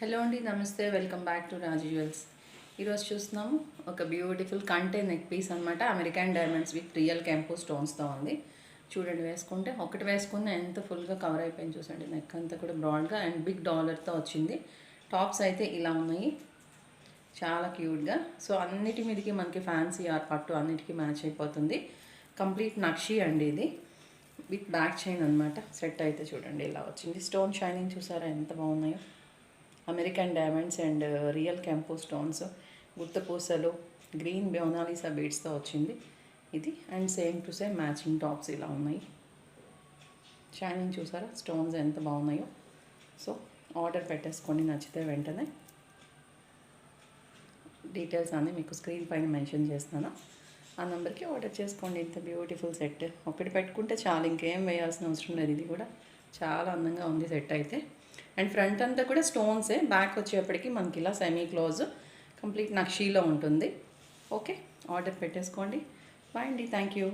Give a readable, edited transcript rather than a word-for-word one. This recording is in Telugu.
హలో అండి, నమస్తే. Welcome back to Raju jewels. ఈరోజు చూస్తున్నాము ఒక బ్యూటిఫుల్ కంటే నెక్ పీస్ అనమాట. అమెరికన్ డైమండ్స్ విత్ రియల్ కెంపో స్టోన్స్తో ఉంది. చూడండి, వేసుకుంటే ఒకటి వేసుకున్న ఎంత ఫుల్గా కవర్ అయిపోయింది చూసండి. నెక్ అంతా కూడా బ్రాడ్గా అండ్ బిగ్ డాలర్తో వచ్చింది. టాప్స్ అయితే ఇలా ఉన్నాయి, చాలా క్యూట్గా. సో అన్నిటి మీదకి మనకి ఫ్యాన్సీ ఆర్ పట్టు అన్నిటికీ మ్యాచ్ అయిపోతుంది. కంప్లీట్ నక్షి అండి ఇది, విత్ బ్యాక్ చైన్ అనమాట. సెట్ అయితే చూడండి ఇలా వచ్చింది. స్టోన్ షైనింగ్ చూసారా ఎంత బాగున్నాయో. అమెరికన్ డైమండ్స్ అండ్ రియల్ కెంపో స్టోన్స్, గుత్తపూసలు, గ్రీన్ బెనాలిసా బీడ్స్తో వచ్చింది ఇది. And same to same matching tops ఇలా ఉన్నాయి. షైనింగ్ చూసారా స్టోన్స్ ఎంత బాగున్నాయో. సో ఆర్డర్ పెట్టేసుకోండి, నచ్చితే వెంటనే. డీటెయిల్స్ అన్నీ మీకు స్క్రీన్ పైన మెన్షన్ చేస్తాను. ఆ నెంబర్కి ఆర్డర్ చేసుకోండి. ఇంత బ్యూటిఫుల్ సెట్ ఒకటి పెట్టుకుంటే చాలా, ఇంకేం వేయాల్సిన అవసరం లేదు. ఇది కూడా చాలా అందంగా ఉంది సెట్ అయితే. అండ్ ఫ్రంట్ అంతా కూడా స్టోన్సే, బ్యాక్ వచ్చేప్పటికి మనకి ఇలా సెమీ క్లోజ్ కంప్లీట్ నక్షీలో ఉంటుంది. ఓకే, ఆర్డర్ పెట్టేసుకోండి. బాయ్ అండి, థ్యాంక్ యూ.